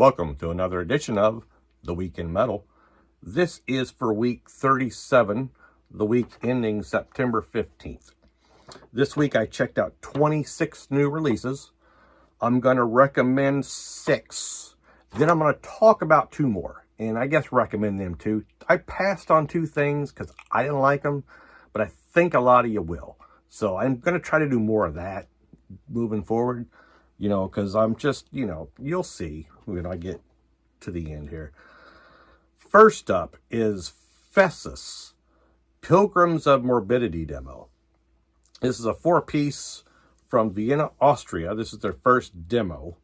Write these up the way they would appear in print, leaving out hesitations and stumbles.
Welcome to another edition of The Week in Metal. This is for week 37, the week ending September 15th. This week I checked out 26 new releases. I'm going to recommend 6. Then I'm going to talk about 2 more, and I guess recommend them too. I passed on 2 things because I didn't like them, but I think a lot of you will. So I'm going to try to do more of that moving forward, because I'm just, you'll see when I get to the end here. First up is Fessus, Pilgrims of Morbidity demo. This is a 4-piece from Vienna, Austria. This is their first demo.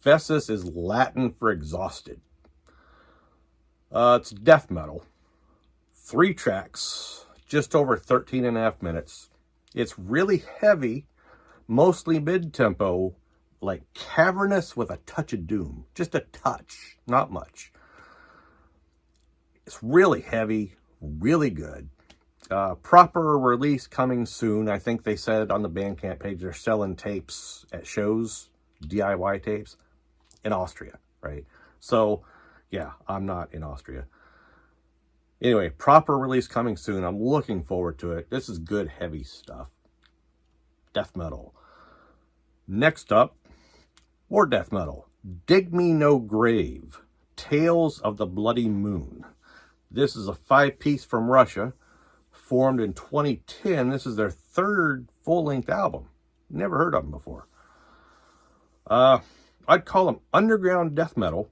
Fessus is Latin for exhausted. It's death metal. 3 tracks, just over 13.5 minutes. It's really heavy, mostly mid-tempo, like cavernous with a touch of doom. Just a touch, not much. It's really heavy, really good. Proper release coming soon. I think they said on the Bandcamp page they're selling tapes at shows, DIY tapes, in Austria, right? So, yeah, I'm not in Austria. Anyway, proper release coming soon. I'm looking forward to it. This is good, heavy stuff. Death metal. Next up, more death metal. Dig Me No Grave, Tales of the Bloody Moon. This is a 5-piece from Russia, formed in 2010. This is their 3rd full-length album. Never heard of them before. I'd call them underground death metal.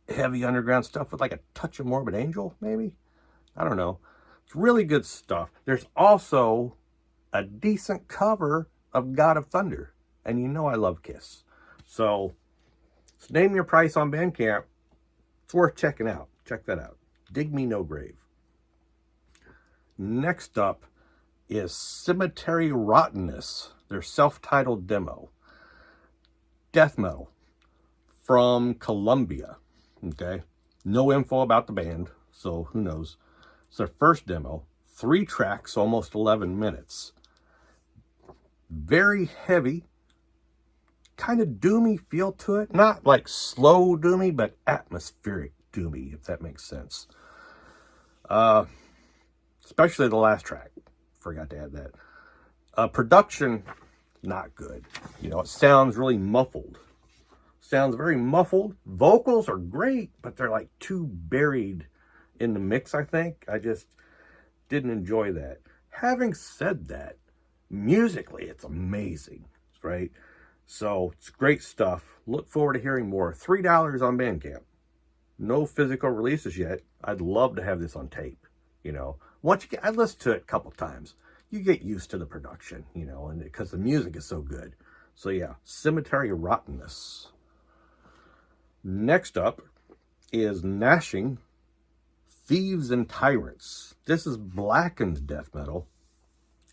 Heavy underground stuff with like a touch of Morbid Angel, maybe? I don't know. It's really good stuff. There's also a decent cover of God of Thunder. And you know I love Kiss. So name your price on Bandcamp. It's worth checking out. Check that out. Dig Me No Grave. Next up is Cemetery Rottenness, their self-titled demo. Death metal from Colombia. Okay. No info about the band, so who knows. It's their first demo. 3 tracks, almost 11 minutes. Very heavy. Kind of doomy feel to it. Not like slow doomy, but atmospheric doomy, if that makes sense. Especially the last track. Forgot to add that. Production, not good. It sounds really muffled. Sounds very muffled. Vocals are great, but they're like too buried in the mix, I think. I just didn't enjoy that. Having said that, musically, it's amazing, right? So it's great stuff. Look forward to hearing more. $3 on Bandcamp. No physical releases yet. I'd love to have this on tape. Once you get, I listened to it a couple times. You get used to the production, and because the music is so good. So yeah, Cemetery Rottenness. Next up is Gnashing, Thieves and Tyrants. This is Blackened death metal.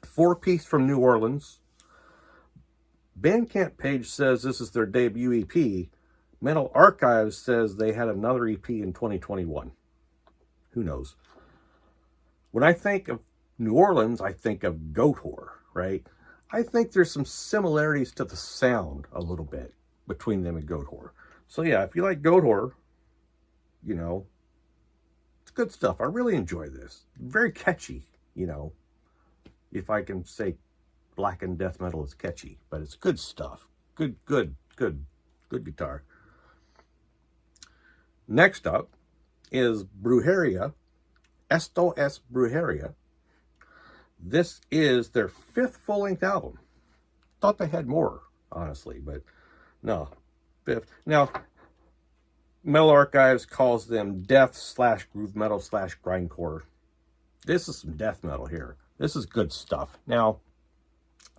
4-piece from New Orleans. Bandcamp page says this is their debut EP. Metal Archives says they had another EP in 2021. Who knows? When I think of New Orleans, I think of Goat Whore, right? I think there's some similarities to the sound a little bit between them and Goat Whore. So yeah, if you like Goat Whore, it's good stuff. I really enjoy this. Very catchy, if I can say Blackened death metal is catchy, but it's good stuff. Good guitar. Next up is Brujeria, Esto es Brujeria. This is their 5th full-length album. Thought they had more, honestly, but no, 5th. Now, Metal Archives calls them death/groove metal/grindcore. This is some death metal here. This is good stuff. Now,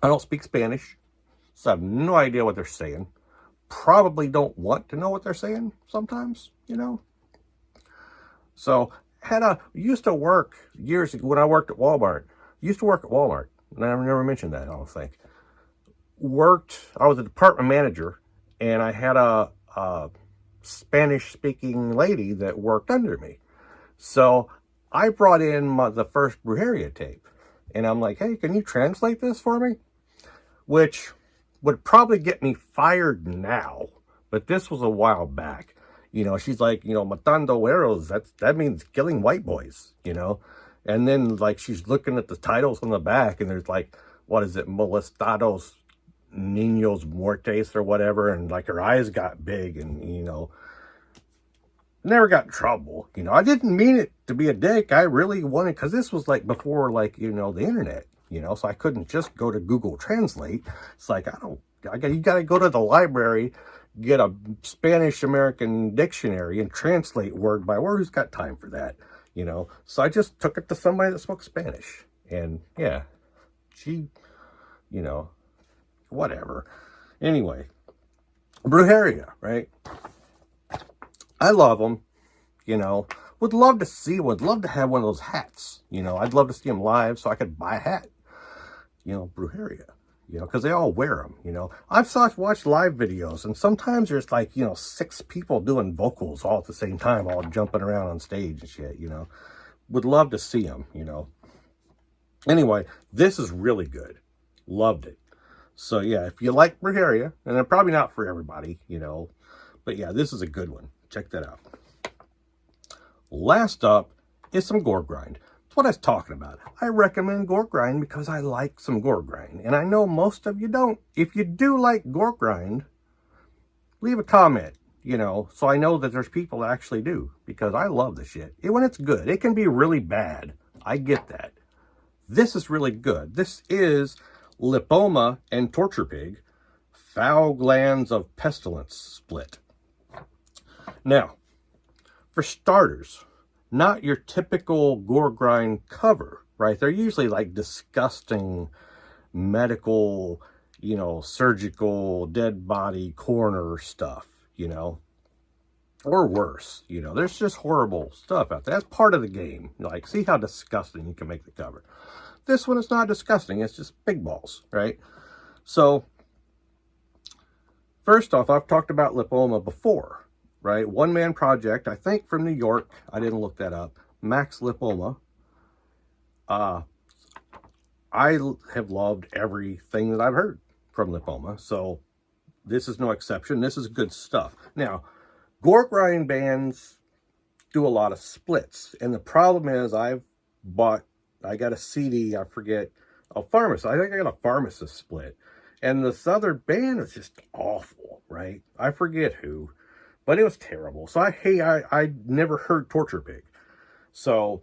I don't speak Spanish, so I have no idea what they're saying. Probably don't want to know what they're saying sometimes, So, used to work years ago when I worked at Walmart. Used to work at Walmart, and I never mentioned that, I don't think. I was a department manager, and I had a Spanish-speaking lady that worked under me. So I brought in the first Brujeria tape, and I'm like, hey, can you translate this for me? Which would probably get me fired now, but this was a while back. You know, she's like, you know, matando güeros, that means killing white boys, you know. And then, like, she's looking at the titles on the back, and there's like, what is it, molestados niños muertes or whatever, and like her eyes got big, and, you know, never got in trouble. You know, I didn't mean it to be a dick. I really wanted, because this was like before, like, you know, the internet, you know, so I couldn't just go to Google Translate. It's like, you got to go to the library, get a Spanish American dictionary and translate word by word. Who's got time for that? You know, so I just took it to somebody that spoke Spanish, and yeah, she, you know, whatever. Anyway, Brujeria, right? I love them, you know. Would love to have one of those hats, you know. I'd love to see them live so I could buy a hat, you know, Brujeria, you know, because they all wear them, you know. I've watched live videos, and sometimes there's like, you know, 6 people doing vocals all at the same time, all jumping around on stage and shit, you know. Would love to see them, you know. Anyway, this is really good. Loved it. So yeah, if you like Brujeria, and they're probably not for everybody, you know, but yeah, this is a good one. Check that out. Last up is some Goregrind. That's what I was talking about. I recommend Goregrind because I like some Goregrind, and I know most of you don't. If you do like Goregrind, leave a comment, you know, so I know that there's people that actually do, because I love the shit. When it's good, it can be really bad. I get that. This is really good. This is Lipoma and Torture Pig, Foul Glands of Pestilence split. Now, for starters, not your typical Goregrind cover, right? They're usually like disgusting medical, you know, surgical, dead body corner stuff, you know, or worse, you know. There's just horrible stuff out there. That's part of the game. Like, see how disgusting you can make the cover. This one is not disgusting. It's just big balls, right? So, first off, I've talked about Lipoma before, right? One-man project, I think from New York. I didn't look that up. Max Lipoma. I have loved everything that I've heard from Lipoma, so this is no exception. This is good stuff. Now, Goregrind bands do a lot of splits, and the problem is I got a CD, I forget, a pharmacist. I think I got a pharmacist split, and this other band was just awful, right? I forget who, but it was terrible. So I never heard Torture Pig, so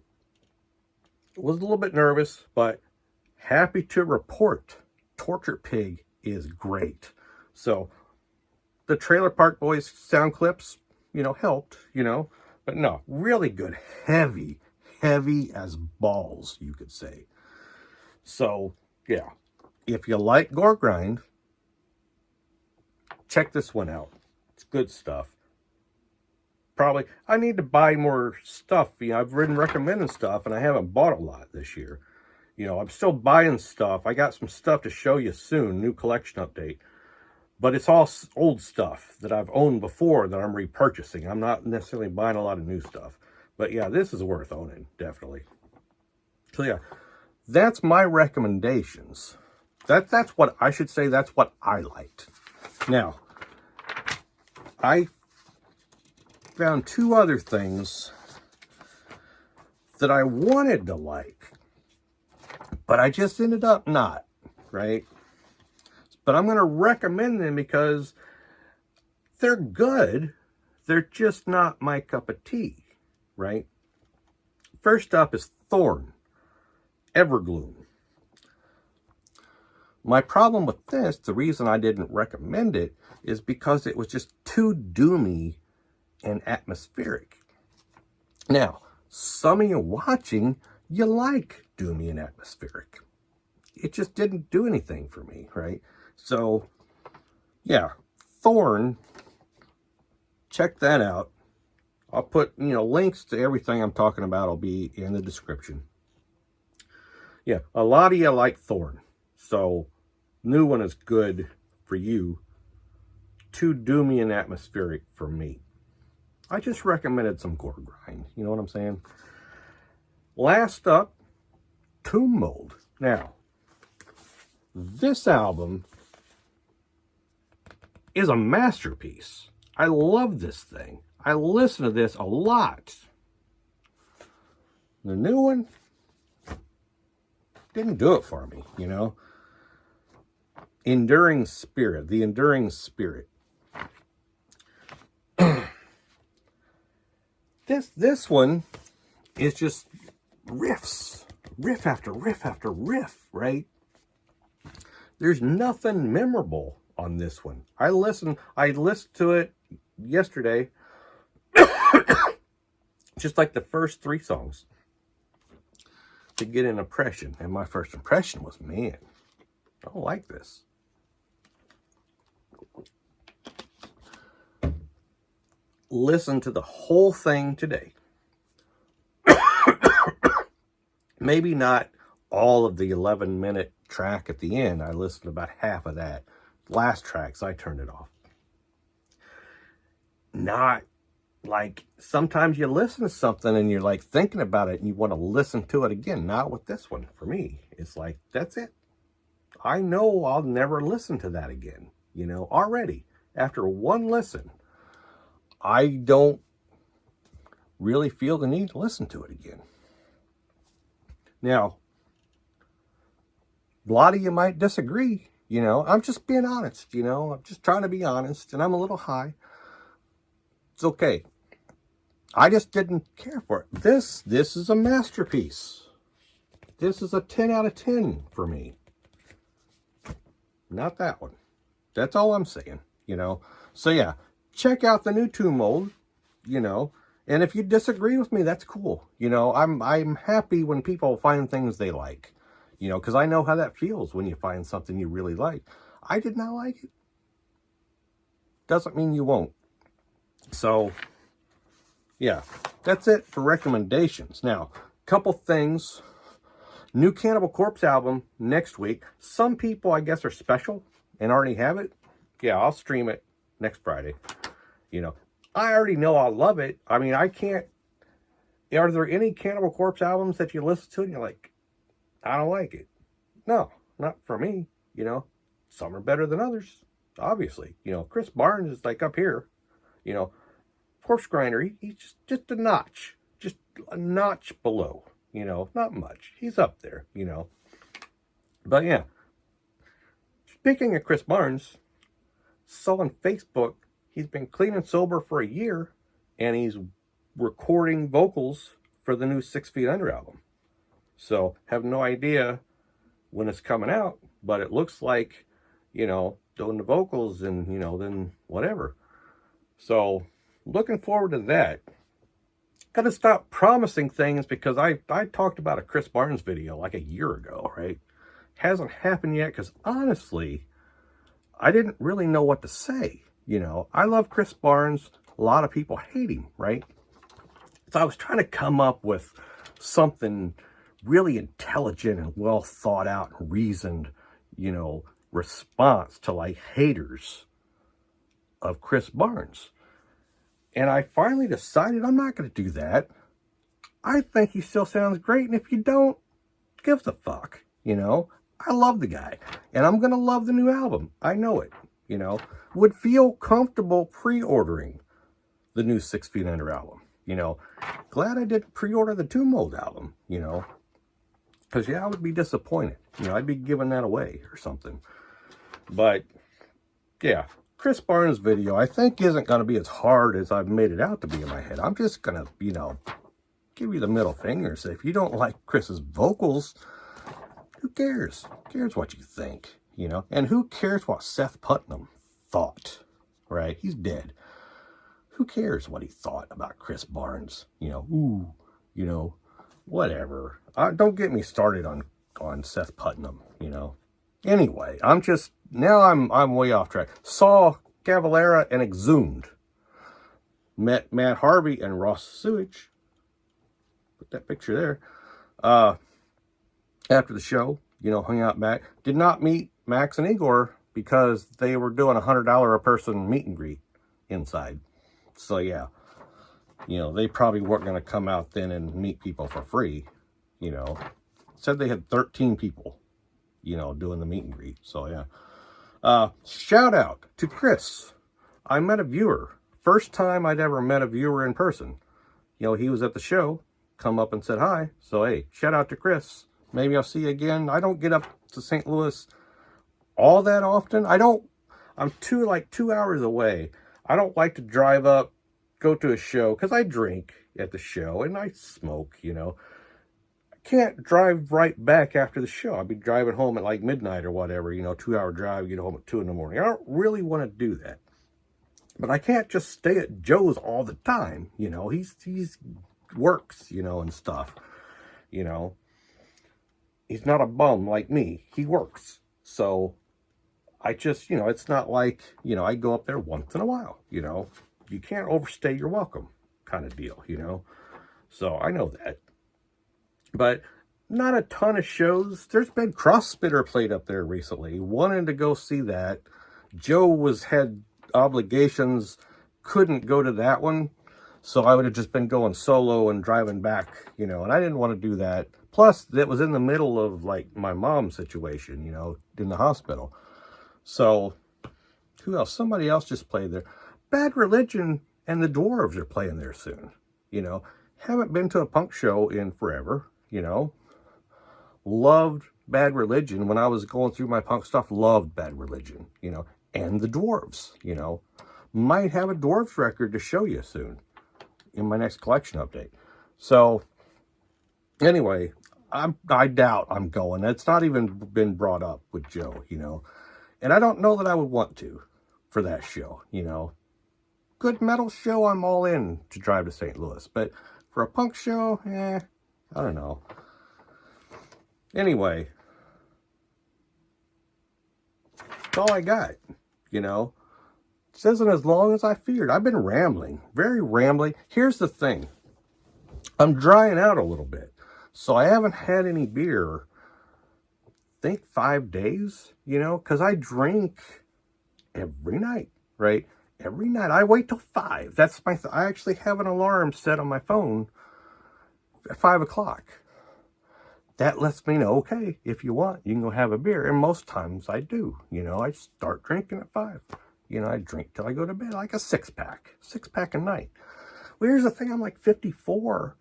was a little bit nervous, but happy to report Torture Pig is great. So the Trailer Park Boys sound clips, you know, helped, you know, but no, really good, heavy as balls, you could say. So yeah, if you like Goregrind, check this one out. It's good stuff. Probably I need to buy more stuff. You know, I've been recommending stuff, and I haven't bought a lot this year. You know, I'm still buying stuff. I got some stuff to show you soon, new collection update. But it's all old stuff that I've owned before that I'm repurchasing. I'm not necessarily buying a lot of new stuff. But yeah, this is worth owning, definitely. So yeah, that's my recommendations. That's what I should say. That's what I liked. Now, I found 2 other things that I wanted to like, but I just ended up not, right? But I'm going to recommend them because they're good. They're just not my cup of tea, right? First up is Thorn, Evergloom. My problem with this, the reason I didn't recommend it, is because it was just too doomy and atmospheric. Now, some of you watching, you like doomy and atmospheric. It just didn't do anything for me, right? So, yeah, Thorn, check that out. I'll put, you know, links to everything I'm talking about will be in the description. Yeah, a lot of you like Thorn, so new one is good for you. Too doomy and atmospheric for me. I just recommended some Goregrind, you know what I'm saying? Last up, Tomb Mold. Now, this album is a masterpiece. I love this thing. I listen to this a lot. The new one didn't do it for me, you know. Enduring Spirit, the Enduring Spirit. This one is just riffs, riff after riff after riff, right? There's nothing memorable on this one. I listened to it yesterday, just like the first 3 songs, to get an impression. And my first impression was, man, I don't like this. Listen to the whole thing today. Maybe not all of the 11-minute track at the end. I listened to about half of that. Last tracks, I turned it off. Not like, sometimes you listen to something and you're like thinking about it and you want to listen to it again. Not with this one. For me, it's like, that's it. I know I'll never listen to that again. You know, already, after one listen, I don't really feel the need to listen to it again. Now, a lot of you might disagree, you know. I'm just being honest, you know. I'm just trying to be honest, and I'm a little high. It's okay. I just didn't care for it. This is a masterpiece. This is a 10 out of 10 for me. Not that one. That's all I'm saying, you know. So yeah, check out the new tune mold, you know. And if you disagree with me, that's cool. You know, I'm happy when people find things they like. You know, because I know how that feels when you find something you really like. I did not like it. Doesn't mean you won't. So, yeah, that's it for recommendations. Now, couple things. New Cannibal Corpse album next week. Some people, I guess, are special and already have it. Yeah, I'll stream it next Friday. You know, I already know I love it. I mean, I can't. Are there any Cannibal Corpse albums that you listen to and you're like, I don't like it? No, not for me. You know, some are better than others, obviously. You know, Chris Barnes is like up here. You know, Corpse Grinder, he's just a notch below. You know, not much. He's up there, you know. But yeah, speaking of Chris Barnes, saw on Facebook, he's been clean and sober for a year, and he's recording vocals for the new 6 Feet Under album. So, have no idea when it's coming out, but it looks like, you know, doing the vocals and, you know, then whatever. So, looking forward to that. Gotta stop promising things, because I talked about a Chris Barnes video like a year ago, right? Hasn't happened yet, because honestly, I didn't really know what to say. You know, I love Chris Barnes. A lot of people hate him, right? So I was trying to come up with something really intelligent and well thought out and reasoned, you know, response to like haters of Chris Barnes. And I finally decided I'm not going to do that. I think he still sounds great. And if you don't, give the fuck, you know. I love the guy. And I'm going to love the new album. I know it, you know. Would feel comfortable pre-ordering the new 6 Feet Under album, you know. Glad I didn't pre-order the Tomb Mold album, you know. Because, yeah, I would be disappointed. You know, I'd be giving that away or something. But, yeah. Chris Barnes' video, I think, isn't going to be as hard as I've made it out to be in my head. I'm just going to, you know, give you the middle finger and say, if you don't like Chris's vocals, who cares? Who cares what you think, you know? And who cares what Seth Putnam thought, right? He's dead. Who cares what he thought about Chris Barnes? You know, ooh, you know, whatever. Don't get me started on Seth Putnam, you know? Anyway, I'm way off track. Saw Cavalera and Exhumed. Met Matt Harvey and Ross Sewage. Put that picture there. After the show, you know, hung out back. Did not meet Max and Igor because they were doing $100 a person meet and greet inside. So yeah, you know, they probably weren't going to come out then and meet people for free. You know, said they had 13 people, you know, doing the meet and greet. So yeah. Shout out to Chris. I met a viewer First time I'd ever met a viewer in person. You know, he was at the show, come up and said hi. So, hey, shout out to Chris. Maybe I'll see you again. I don't get up to St. Louis all that often. I'm 2 hours away. I don't like to drive up, go to a show, because I drink at the show and I smoke, you know. I can't drive right back after the show. I'll be driving home at like midnight or whatever, you know, 2 hour drive, get home at 2 in the morning. I don't really want to do that. But I can't just stay at Joe's all the time, you know. He's works, you know, and stuff, you know. He's not a bum like me. He works. So I just, you know, it's not like, you know, I go up there once in a while, you know. You can't overstay your welcome kind of deal, you know. So I know that. But not a ton of shows. There's been CrossFitter played up there recently. Wanted to go see that. Joe had obligations, couldn't go to that one. So I would have just been going solo and driving back, you know, and I didn't want to do that. Plus, it was in the middle of, like, my mom's situation, you know, in the hospital. So, who else? Somebody else just played there. Bad Religion and the Dwarves are playing there soon, you know. Haven't been to a punk show in forever, you know. Loved Bad Religion. When I was going through my punk stuff, loved Bad Religion, you know. And the Dwarves, you know. Might have a Dwarves record to show you soon in my next collection update. So, anyway, I doubt I'm going. It's not even been brought up with Joe, you know. And I don't know that I would want to for that show, you know. Good metal show, I'm all in to drive to St. Louis. But for a punk show, I don't know. Anyway, that's all I got, you know. This isn't as long as I feared. I've been rambling, very rambling. Here's the thing. I'm drying out a little bit. So I haven't had any beer, I think 5 days, you know, because I drink every night, right? Every night. I wait till 5. That's I actually have an alarm set on my phone at 5 o'clock. That lets me know, okay, if you want, you can go have a beer. And most times I do, you know, I start drinking at 5. You know, I drink till I go to bed, like a 6-pack a night. Well, here's the thing, I'm like 54.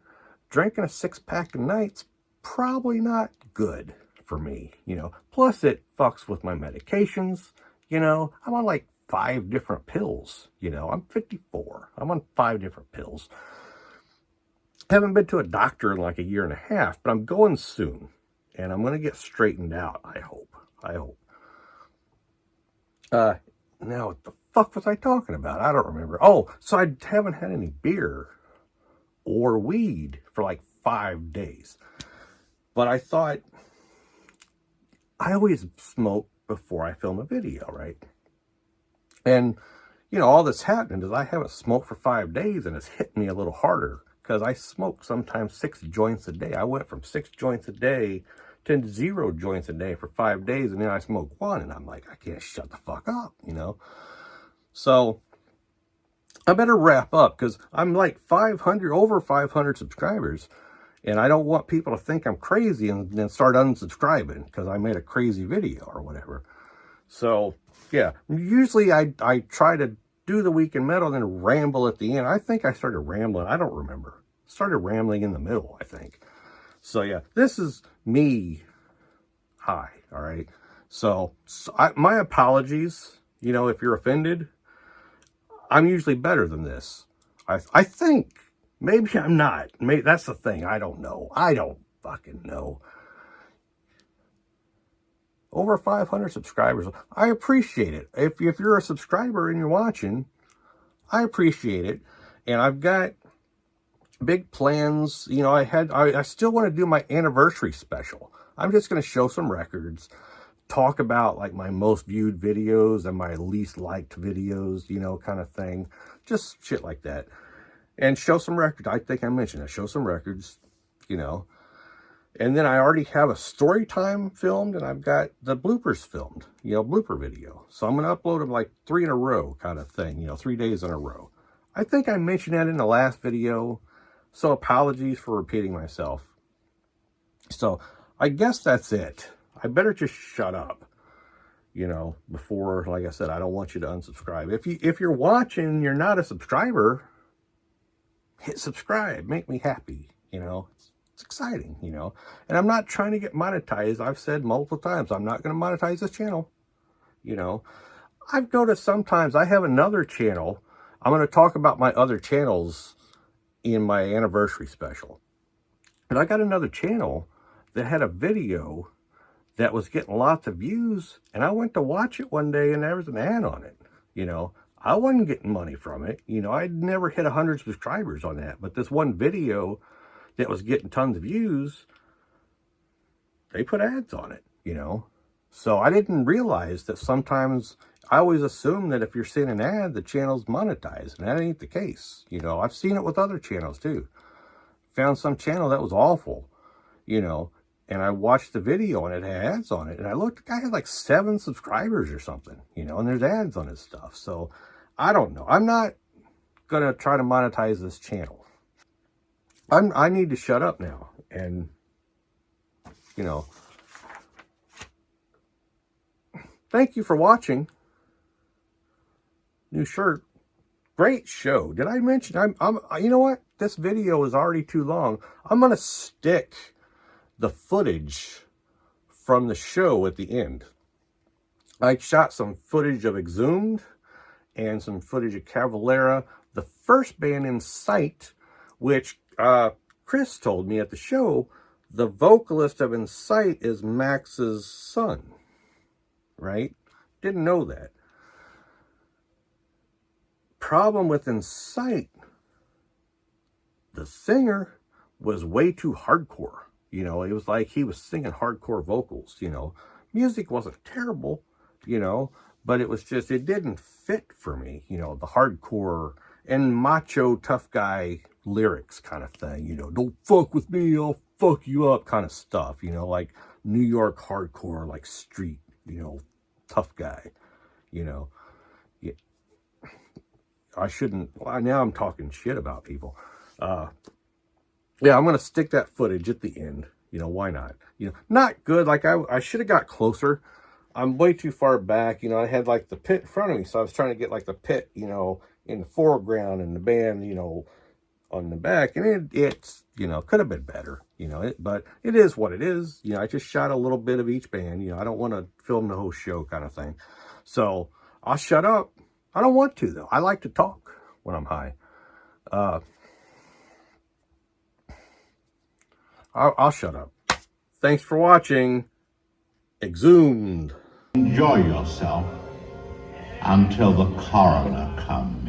Drinking a 6-pack a night's probably not good for me, you know. Plus, it fucks with my medications, you know. I'm on like 5 different pills, you know. I'm 54. I'm on 5 different pills. Haven't been to a doctor in like a year and a half, but I'm going soon. And I'm going to get straightened out, I hope. Now, what the fuck was I talking about? I don't remember. Oh, so I haven't had any beer or weed for like 5 days. But I thought, I always smoke before I film a video, right? And, you know, all that's happened is I haven't smoked for 5 days and it's hit me a little harder because I smoke sometimes 6 joints a day. I went from 6 joints a day to 0 joints a day for 5 days, and then I smoke 1, and I'm like, I can't shut the fuck up, you know? So I better wrap up because I'm like over 500 subscribers, and I don't want people to think I'm crazy and then start unsubscribing because I made a crazy video or whatever. So, yeah, usually I try to do the week in metal and then ramble at the end. I think I started rambling. I don't remember. Started rambling in the middle, I think. So, yeah, this is me. Hi, all right? So my apologies, you know, if you're offended. I'm usually better than this. I think. Maybe I'm not. Maybe that's the thing. I don't know. I don't fucking know. Over 500 subscribers. I appreciate it. If you're a subscriber and you're watching, I appreciate it. And I've got big plans. You know, I still want to do my anniversary special. I'm just going to show some records, talk about like my most viewed videos and my least liked videos, you know, kind of thing. Just shit like that. And show some records. I think I mentioned that. Show some records, you know. And then I already have a story time filmed, and I've got the bloopers filmed, you know, blooper video. So I'm going to upload them like 3 in a row kind of thing, you know, 3 days in a row. I think I mentioned that in the last video, so apologies for repeating myself. So I guess that's it. I better just shut up. you know, before, like I said, I don't want you to unsubscribe. If you're watching and you're not a subscriber, hit subscribe. Make me happy, you know. It's exciting, you know. And I'm not trying to get monetized. I've said multiple times, I'm not going to monetize this channel, you know. I've noticed sometimes I have another channel. I'm going to talk about my other channels in my anniversary special. And I got another channel that had a video that was getting lots of views, and I went to watch it one day and there was an ad on it. You know, I wasn't getting money from it. You know, I'd never hit 100 subscribers on that, but this one video that was getting tons of views, they put ads on it, you know. So I didn't realize that sometimes, I always assume that if you're seeing an ad, the channel's monetized, and that ain't the case. You know, I've seen it with other channels too. Found some channel that was awful, you know, and I watched the video and it had ads on it. And I looked, the guy had like 7 subscribers or something, you know, and there's ads on his stuff. So I don't know. I'm not going to try to monetize this channel. I need to shut up now. And, you know, thank you for watching. New shirt. Great show. Did I mention, you know what? This video is already too long. I'm going to stick the footage from the show at the end. I shot some footage of Exhumed and some footage of Cavalera, the first band in sight, which Chris told me at the show, the vocalist of Incite is Max's son, right? Didn't know that. Problem with Incite, the singer was way too hardcore. You know, it was like he was singing hardcore vocals, you know. Music wasn't terrible, you know, but it was just, it didn't fit for me, you know, the hardcore and macho tough guy lyrics kind of thing, you know, don't fuck with me, I'll fuck you up kind of stuff, you know, like New York hardcore, like street, you know, tough guy, you know. Yeah. I shouldn't, well, now I'm talking shit about people. Yeah, I'm going to stick that footage at the end. You know, why not? You know, not good. Like, I should have got closer. I'm way too far back. You know, I had, like, the pit in front of me. So I was trying to get, like, the pit, you know, in the foreground and the band, you know, on the back. And it's, you know, could have been better, you know. But it is what it is. You know, I just shot a little bit of each band. You know, I don't want to film the whole show kind of thing. So I'll shut up. I don't want to, though. I like to talk when I'm high. I'll shut up. Thanks for watching. Exhumed. Enjoy yourself until the coroner comes.